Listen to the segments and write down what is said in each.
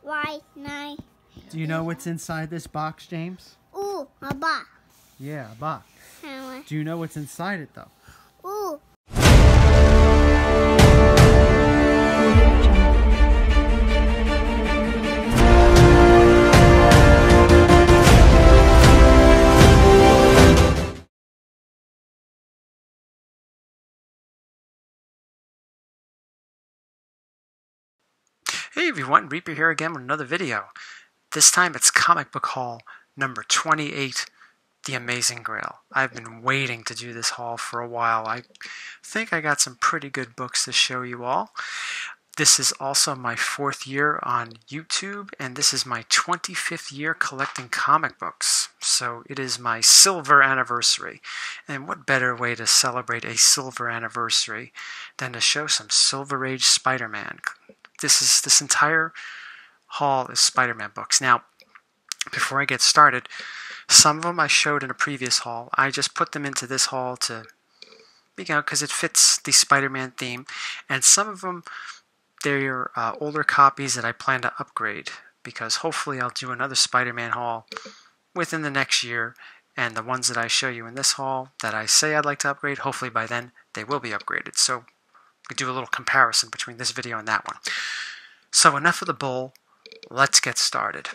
Why nine? Do you know what's inside this box, James? Ooh, a box. Yeah, a box. Do you know what's inside it, though? Ooh. Hey everyone, Reaper here again with another video. This time it's comic book haul number 28, The Amazing Grail. I've been waiting to do this haul for a while. I think I got some pretty good books to show you all. This is also my 4th year on YouTube, and this is my 25th year collecting comic books. So it is my silver anniversary. And what better way to celebrate a silver anniversary than to show some Silver Age Spider-Man. This entire haul is Spider-Man books. Now, before I get started, some of them I showed in a previous haul. I just put them into this haul to, because it fits the Spider-Man theme. And some of them, they're older copies that I plan to upgrade, because hopefully I'll do another Spider-Man haul within the next year. And the ones that I show you in this haul that I say I'd like to upgrade, hopefully by then they will be upgraded. So we do a little comparison between this video and that one. So enough of the bull, let's get started.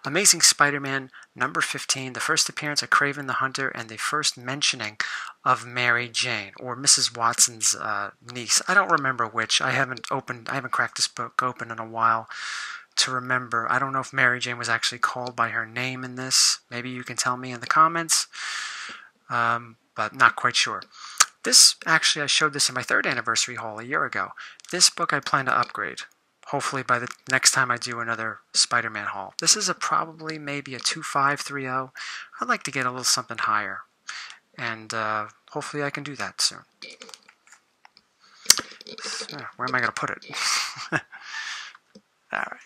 Amazing Spider-Man number 15, the first appearance of Kraven the Hunter and the first mentioning of Mary Jane, or Mrs. Watson's niece. I don't remember which. I haven't cracked this book open in a while to remember. I don't know if Mary Jane was actually called by her name in this. Maybe you can tell me in the comments. But not quite sure. This, actually, I showed this in my 3rd anniversary haul a year ago. This book I plan to upgrade, hopefully by the next time I do another Spider-Man haul. This is probably maybe a 2530. I'd like to get a little something higher, and hopefully I can do that soon. So, where am I going to put it? Alright.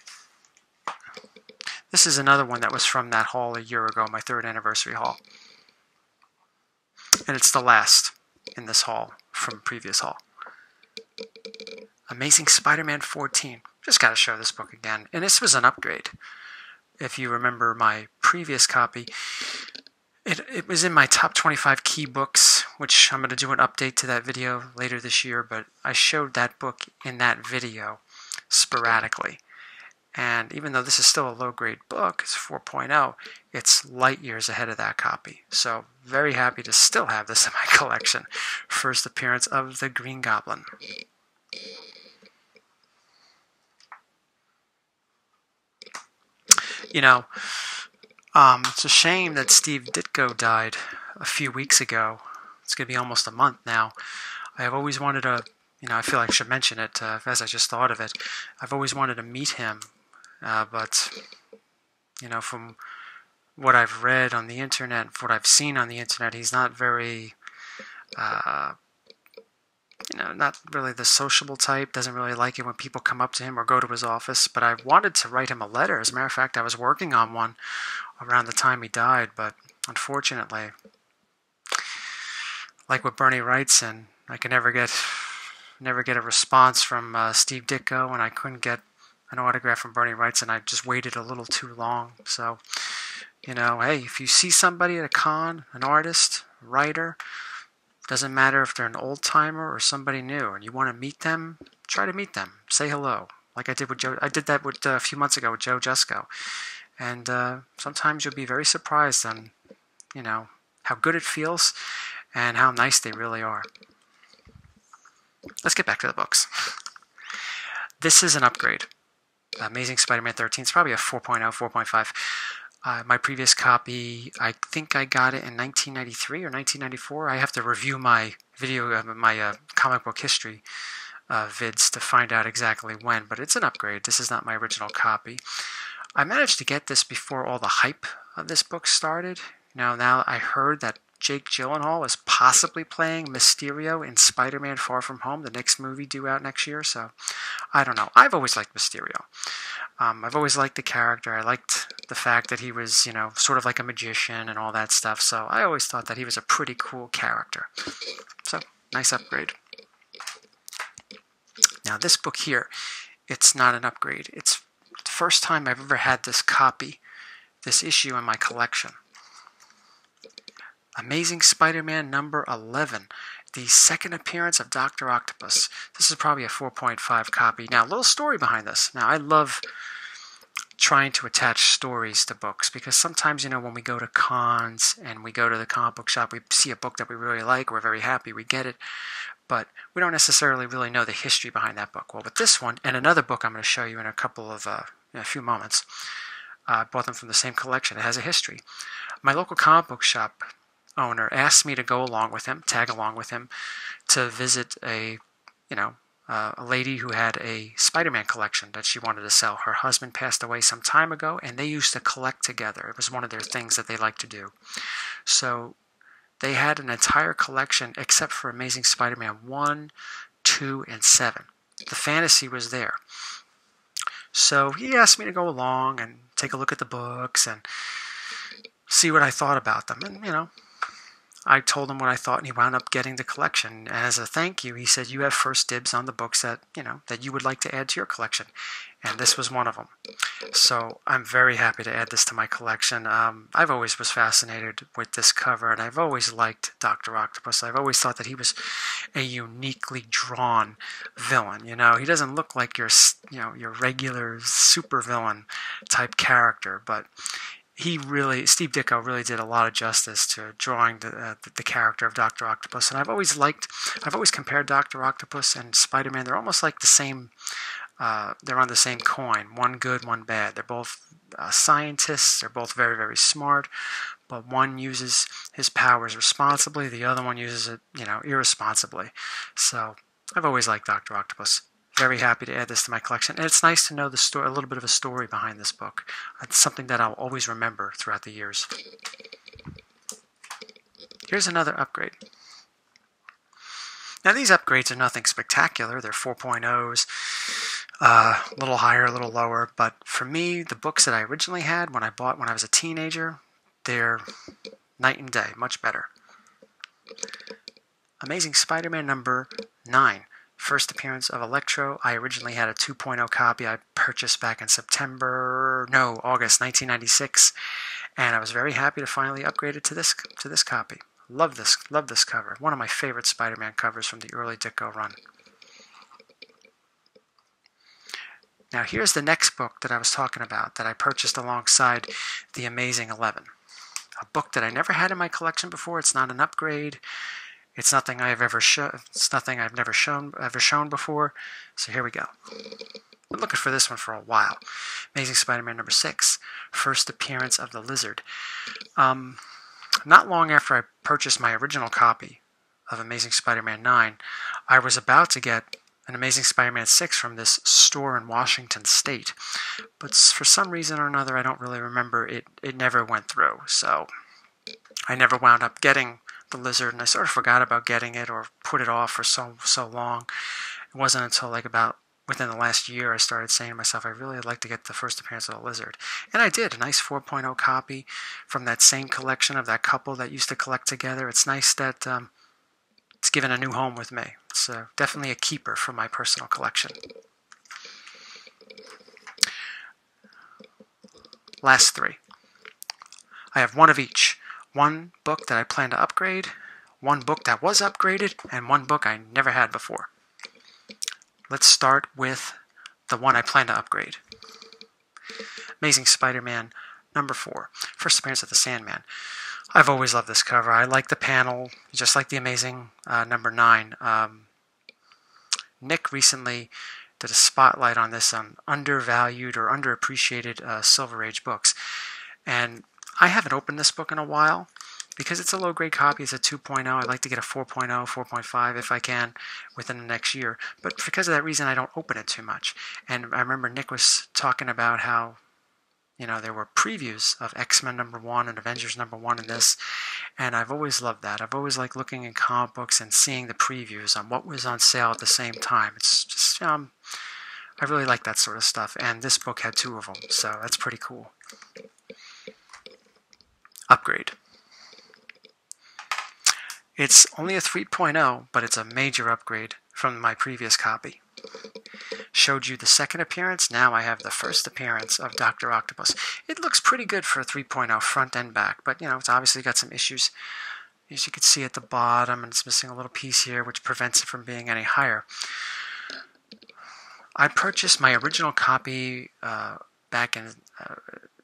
This is another one that was from that haul a year ago, my 3rd anniversary haul. And it's the last in this haul from previous haul. Amazing Spider-Man 14. Just got to show this book again. And this was an upgrade. If you remember my previous copy, it was in my top 25 key books, which I'm going to do an update to that video later this year, but I showed that book in that video sporadically. And even though this is still a low-grade book, it's 4.0, it's light years ahead of that copy. So very happy to still have this in my collection. First appearance of the Green Goblin. It's a shame that Steve Ditko died a few weeks ago. It's going to be almost a month now. I have always wanted to, I feel like I should mention it as I just thought of it. I've always wanted to meet him. But, from what I've read on the internet, what I've seen on the internet, he's not very, not really the sociable type, doesn't really like it when people come up to him or go to his office. But I wanted to write him a letter. As a matter of fact, I was working on one around the time he died, but unfortunately, like with Bernie Wrightson, I could never get a response from Steve Ditko, and I couldn't get an autograph from Bernie Wrightson. I just waited a little too long. So, hey, if you see somebody at a con, an artist, a writer, doesn't matter if they're an old-timer or somebody new, and you want to meet them, try to meet them. Say hello, like I did with Joe. I did that with a few months ago with Joe Jusko. And sometimes you'll be very surprised on, how good it feels and how nice they really are. Let's get back to the books. This is an upgrade. Amazing Spider-Man 13. It's probably a 4.0, 4.5. My previous copy, I think I got it in 1993 or 1994. I have to review my video, my comic book history vids to find out exactly when, but it's an upgrade. This is not my original copy. I managed to get this before all the hype of this book started. Now I heard that Jake Gyllenhaal is possibly playing Mysterio in Spider-Man Far From Home, the next movie due out next year, so I don't know. I've always liked Mysterio. I've always liked the character. I liked the fact that he was, sort of like a magician and all that stuff, so I always thought that he was a pretty cool character. So, nice upgrade. Now this book here, it's not an upgrade. It's the first time I've ever had this copy, this issue in my collection. Amazing Spider-Man number 11, the second appearance of Dr. Octopus. This is probably a 4.5 copy. Now, a little story behind this. Now, I love trying to attach stories to books because sometimes, when we go to cons and we go to the comic book shop, we see a book that we really like, we're very happy, we get it, but we don't necessarily really know the history behind that book. Well, with this one and another book I'm going to show you in a few moments, I bought them from the same collection. It has a history. My local comic book shop owner asked me to go along with him, tag along with him, to visit a lady who had a Spider-Man collection that she wanted to sell. Her husband passed away some time ago, and they used to collect together. It was one of their things that they liked to do. So they had an entire collection except for Amazing Spider-Man 1, 2, and 7. The fantasy was there. So he asked me to go along and take a look at the books and see what I thought about them. And, I told him what I thought, and he wound up getting the collection. And as a thank you, he said, you have first dibs on the books that you would like to add to your collection. And this was one of them. So I'm very happy to add this to my collection. I've always was fascinated with this cover, and I've always liked Dr. Octopus. I've always thought that he was a uniquely drawn villain. He doesn't look like your regular supervillain type character, but Steve Ditko really did a lot of justice to drawing the character of Dr. Octopus. And I've always compared Dr. Octopus and Spider-Man. They're almost like the same, they're on the same coin, one good, one bad. They're both scientists, they're both very, very smart, but one uses his powers responsibly, the other one uses it, irresponsibly. So I've always liked Dr. Octopus. Very happy to add this to my collection, and it's nice to know the story, a little bit of a story behind this book. It's something that I'll always remember throughout the years. Here's another upgrade. Now these upgrades are nothing spectacular. They're 4.0s, a little higher, a little lower, but for me, the books that I originally had when I was a teenager, they're night and day, much better. Amazing Spider-Man number 9. First appearance of Electro. I originally had a 2.0 copy I purchased back in August 1996, and I was very happy to finally upgrade it to this copy. Love this cover. One of my favorite Spider-Man covers from the early Ditko run. Now here's the next book that I was talking about that I purchased alongside The Amazing 11. A book that I never had in my collection before. It's not an upgrade. It's nothing I've ever never shown before. So here we go. Been looking for this one for a while. Amazing Spider-Man number 6, first appearance of the Lizard. Not long after I purchased my original copy of Amazing Spider-Man 9, I was about to get an Amazing Spider-Man 6 from this store in Washington State. But for some reason or another, I don't really remember, it never went through. So I never wound up getting the Lizard, and I sort of forgot about getting it or put it off for so long. It wasn't until within the last year I started saying to myself, I really would like to get the first appearance of the Lizard. And I did, a nice 4.0 copy from that same collection of that couple that used to collect together. It's nice that it's given a new home with me. It's definitely a keeper for my personal collection. Last 3. I have one of each. One book that I plan to upgrade, one book that was upgraded, and one book I never had before. Let's start with the one I plan to upgrade. Amazing Spider-Man number 4, first appearance of the Sandman. I've always loved this cover. I like the panel, just like the Amazing number 9. Nick recently did a spotlight on this undervalued or underappreciated Silver Age books. And I haven't opened this book in a while because it's a low-grade copy. It's a 2.0. I'd like to get a 4.0, 4.5 if I can within the next year. But because of that reason, I don't open it too much. And I remember Nick was talking about how, there were previews of X-Men number 1 and Avengers number 1 in this. And I've always loved that. I've always liked looking in comic books and seeing the previews on what was on sale at the same time. It's just, I really like that sort of stuff. And this book had 2 of them, so that's pretty cool. Upgrade. It's only a 3.0, but it's a major upgrade from my previous copy. showed you the second appearance. Now I have the first appearance of Dr. Octopus. It looks pretty good for a 3.0 front and back, but it's obviously got some issues. As you can see at the bottom, and it's missing a little piece here, which prevents it from being any higher. I purchased my original copy back in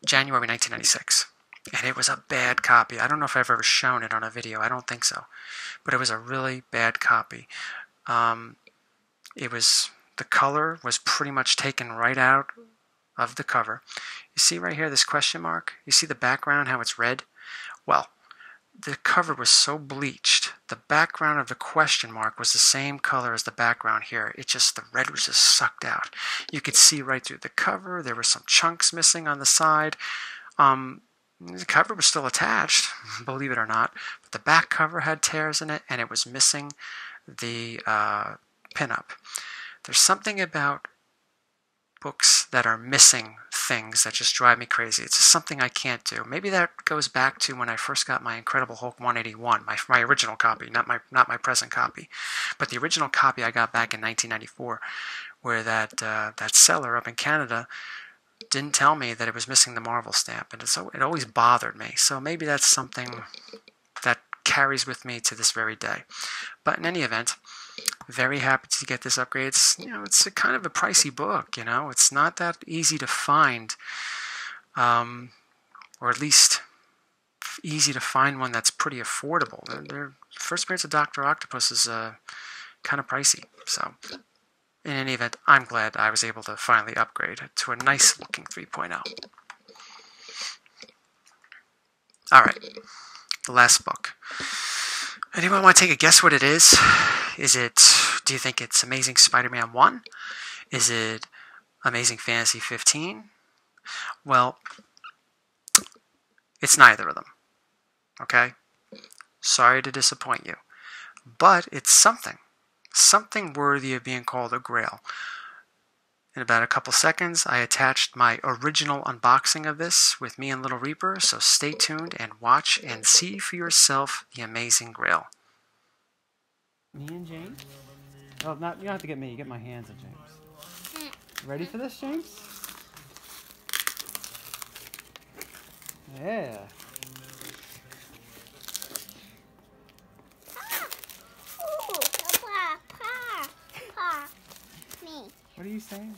January 1996, and it was a bad copy. I don't know if I've ever shown it on a video. I don't think so, but it was a really bad copy. The color was pretty much taken right out of the cover. You see right here this question mark? You see the background, how it's red? Well, the cover was so bleached, the background of the question mark was the same color as the background here. The red was just sucked out. You could see right through the cover. There were some chunks missing on the side. The cover was still attached, believe it or not, but the back cover had tears in it, and it was missing the pinup. There's something about books that are missing things that just drive me crazy. It's just something I can't do. Maybe that goes back to when I first got my Incredible Hulk 181, my original copy, not my present copy, but the original copy I got back in 1994, where that seller up in Canada didn't tell me that it was missing the Marvel stamp, and it always bothered me. So maybe that's something that carries with me to this very day. But in any event, very happy to get this upgrade. It's a kind of a pricey book. It's not that easy to find, or at least easy to find one that's pretty affordable. The first appearance of Dr. Octopus is kind of pricey. So in any event, I'm glad I was able to finally upgrade to a nice looking 3.0. Alright, the last book. Anyone want to take a guess what it is? Do you think it's Amazing Spider-Man 1? Is it Amazing Fantasy 15? Well, it's neither of them. Okay? Sorry to disappoint you. But it's something. Something worthy of being called a Grail. In about a couple seconds, I attached my original unboxing of this with me and Little Reaper, so stay tuned and watch and see for yourself the Amazing Grail. Me and James? Oh, you don't have to get me, you get my hands at James. Ready for this, James? Yeah. What are you saying?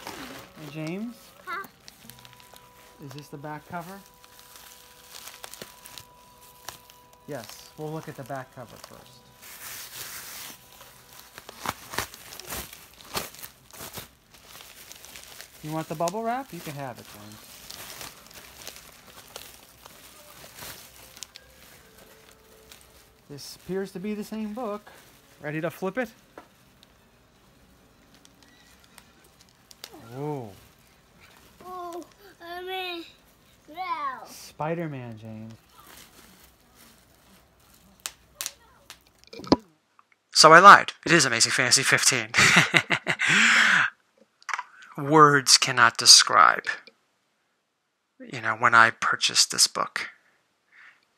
Hey, James? Huh? Is this the back cover? Yes, we'll look at the back cover first. You want the bubble wrap? You can have it, James. This appears to be the same book. Ready to flip it? Oh. Oh, I'm in Grail. SpiderMan, James. So I lied. It is Amazing Fantasy 15. Words cannot describe, when I purchased this book.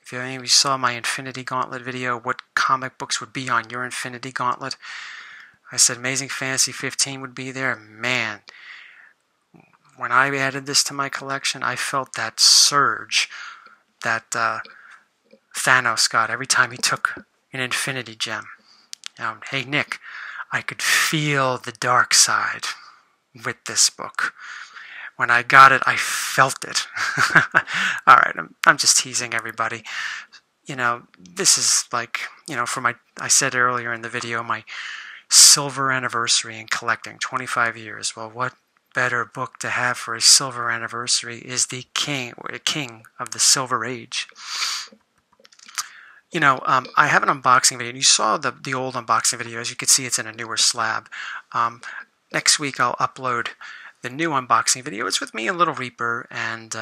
If any of you saw my Infinity Gauntlet video, what comic books would be on your Infinity Gauntlet, I said Amazing Fantasy 15 would be there. Man, when I added this to my collection, I felt that surge that Thanos got every time he took an Infinity Gem. Hey Nick, I could feel the dark side with this book. When I got it, I felt it. Alright, I'm just teasing everybody. This is like, I said earlier in the video, my silver anniversary in collecting, 25 years. Well, what better book to have for a silver anniversary is the king of the Silver Age. I have an unboxing video. You saw the old unboxing video. As you can see, it's in a newer slab. Next week, I'll upload the new unboxing video. It's with me and Little Reaper, and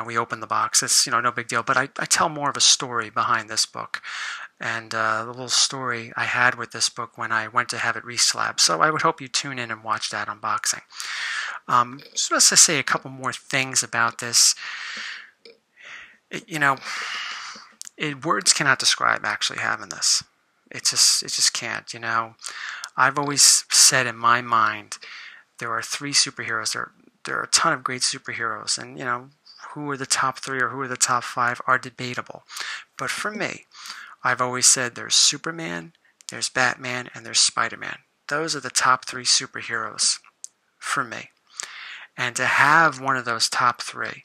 we open the box. It's no big deal, but I tell more of a story behind this book, and the little story I had with this book when I went to have it reslabbed. So I would hope you tune in and watch that unboxing. Just to say a couple more things about this. Words cannot describe actually having this. It just can't, you know. I've always said in my mind there are three superheroes. There are a ton of great superheroes, and you know, who are the top three or who are the top five are debatable. But for me, I've always said there's Superman, there's Batman, and there's Spider-Man. Those are the top three superheroes for me. And to have one of those top three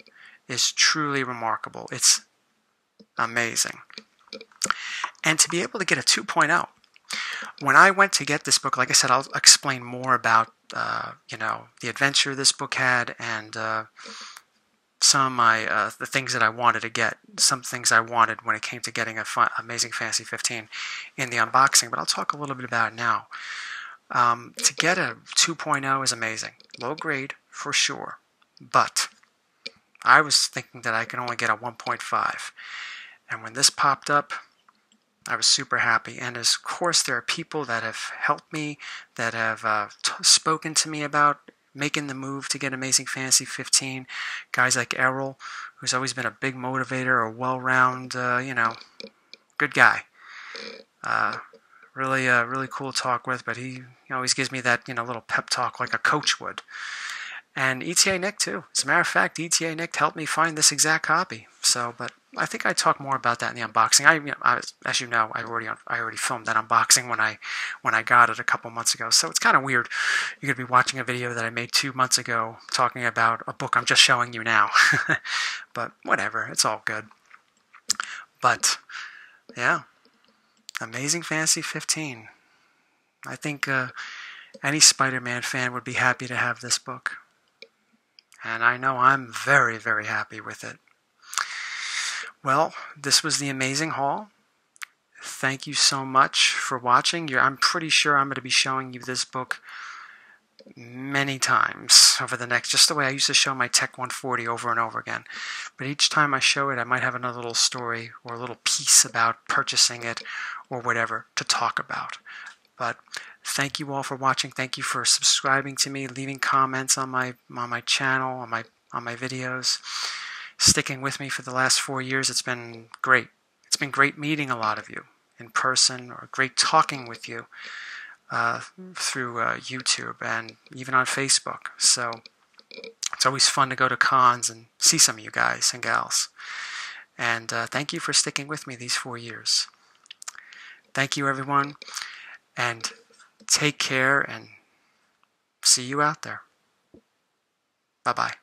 is truly remarkable. It's amazing. And to be able to get a 2.0. When I went to get this book, like I said, I'll explain more about, you know, the adventure this book had and some of my, the things that I wanted to get, some things I wanted when it came to getting Amazing Fantasy 15 in the unboxing, but I'll talk a little bit about it now. To get a 2.0 is amazing. Low grade, for sure, but I was thinking that I could only get a 1.5. And when this popped up, I was super happy. And of course, there are people that have helped me, that have spoken to me about making the move to get Amazing Fantasy 15. Guys like Errol, who's always been a big motivator, a well-round, you know, good guy. Really cool to talk with, but he always gives me that, you know, little pep talk like a coach would. And ETA Nick too. As a matter of fact, ETA Nick helped me find this exact copy. So, but I think I talk more about that in the unboxing. As you know, I already filmed that unboxing when I got it a couple months ago. So it's kind of weird. You're gonna be watching a video that I made 2 months ago talking about a book I'm just showing you now. But whatever, it's all good. But yeah, Amazing Fantasy 15. I think any Spider-Man fan would be happy to have this book. And I know I'm very, very happy with it. Well, this was the amazing haul. Thank you so much for watching. I'm pretty sure I'm going to be showing you this book many times over the next, just the way I used to show my Tech 140 over and over again. But each time I show it, I might have another little story or a little piece about purchasing it or whatever to talk about. But thank you all for watching. Thank you for subscribing to me, leaving comments on my channel, on my videos, sticking with me for the last 4 years. It's been great. It's been great meeting a lot of you in person, or great talking with you through YouTube and even on Facebook. So it's always fun to go to cons and see some of you guys and gals. And thank you for sticking with me these 4 years. Thank you, everyone. And take care, and see you out there. Bye-bye.